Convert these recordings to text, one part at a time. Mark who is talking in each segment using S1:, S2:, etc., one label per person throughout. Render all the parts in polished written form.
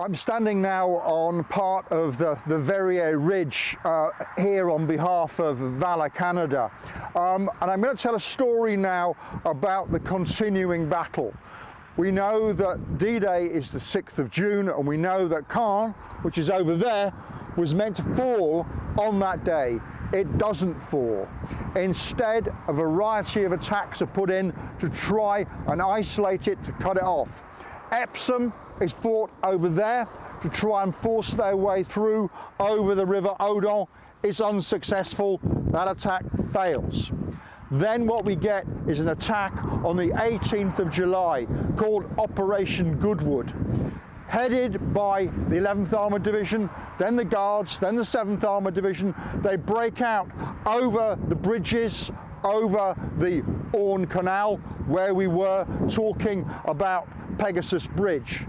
S1: I'm standing now on part of the Verrières Ridge here on behalf of Valour, Canada. And I'm going to tell a story now about the continuing battle. We know that D-Day is the 6th of June, and we know that Caen, which is over there, was meant to fall on that day. It doesn't fall. Instead, a variety of attacks are put in to try and isolate it, to cut it off. Epsom is fought over there to try and force their way through over the River Odon. It's unsuccessful. That attack fails. Then what we get is an attack on the 18th of July called Operation Goodwood, headed by the 11th Armoured Division, then the Guards, then the 7th Armoured Division. They break out over the bridges, over the Orne Canal, where we were talking about Pegasus Bridge.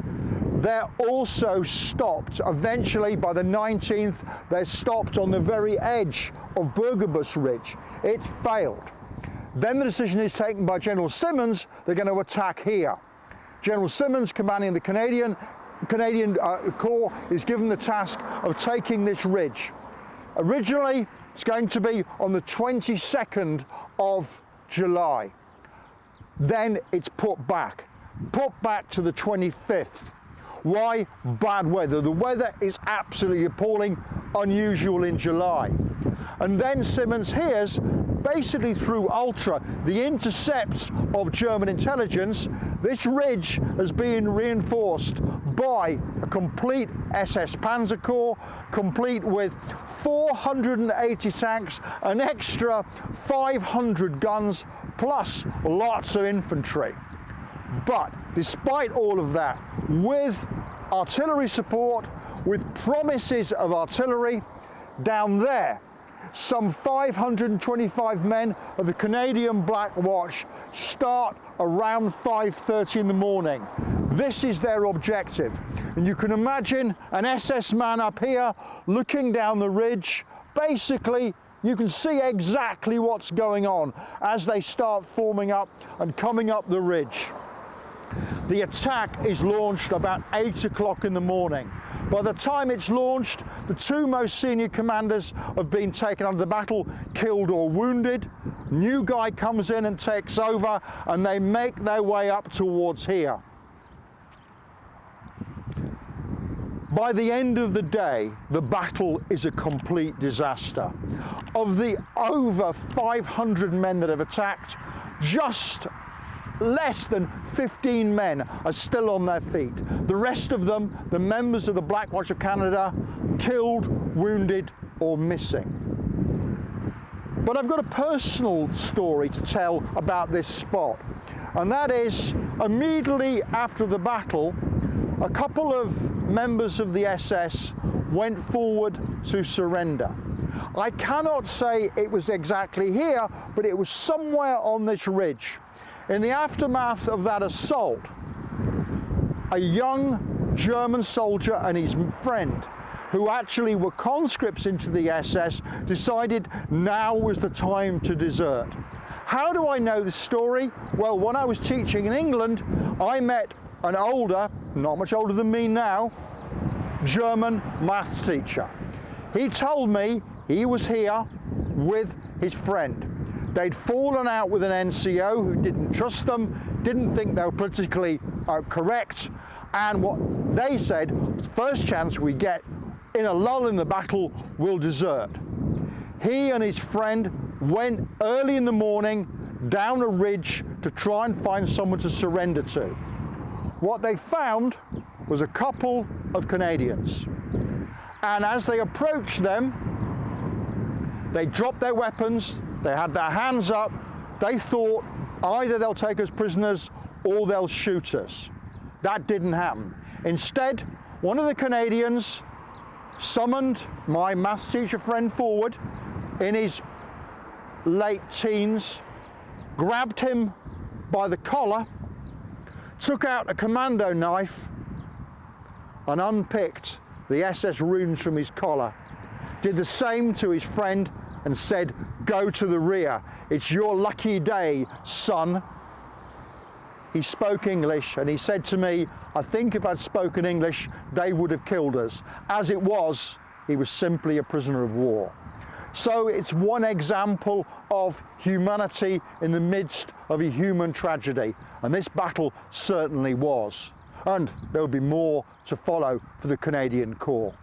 S1: They're also stopped, eventually by the 19th, they're stopped on the very edge of Verrières Ridge. It's failed. Then the decision is taken by General Simmons, they're going to attack here. General Simmons, commanding the Canadian Corps, is given the task of taking this ridge. Originally, it's going to be on the 22nd of July. Then it's put back to the 25th. Why? Bad weather. The weather is absolutely appalling, unusual in July. And then Simmons hears, basically through Ultra, the intercepts of German intelligence, this ridge has been reinforced by a complete SS Panzer Corps, complete with 480 tanks, an extra 500 guns, plus lots of infantry. But despite all of that, with artillery support, with promises of artillery, down there, some 525 men of the Canadian Black Watch start around 5:30 in the morning. This is their objective. And you can imagine an SS man up here looking down the ridge. Basically, you can see exactly what's going on as they start forming up and coming up the ridge. The attack is launched about 8 o'clock in the morning. By the time it's launched, the two most senior commanders have been taken out of the battle, killed or wounded. New guy comes in and takes over, and they make their way up towards here. By the end of the day, the battle is a complete disaster. Of the over 500 men that have attacked, just less than 15 men are still on their feet. The rest of them, the members of the Black Watch of Canada, killed, wounded, or missing. But I've got a personal story to tell about this spot, and that is immediately after the battle, a couple of members of the SS went forward to surrender. I cannot say it was exactly here, but it was somewhere on this ridge. In the aftermath of that assault, a young German soldier and his friend, who actually were conscripts into the SS, decided now was the time to desert. How do I know this story? Well, when I was teaching in England, I met an older, not much older than me now, German maths teacher. He told me he was here with his friend. They'd fallen out with an NCO who didn't trust them, didn't think they were politically correct, and what they said, first chance we get, in a lull in the battle, we'll desert. He and his friend went early in the morning down a ridge to try and find someone to surrender to. What they found was a couple of Canadians. And as they approached them, they dropped their weapons, they had their hands up, they thought either they'll take us prisoners or they'll shoot us. That didn't happen. Instead, one of the Canadians summoned my maths teacher friend forward in his late teens, grabbed him by the collar, took out a commando knife and unpicked the SS runes from his collar, did the same to his friend and said, "Go to the rear. It's your lucky day, son." he spoke English, and he said to me, I think if I'd spoken English, they would have killed us. As it was, he was simply a prisoner of war. So it's one example of humanity in the midst of a human tragedy, and this battle certainly was. And there will be more to follow for the Canadian Corps.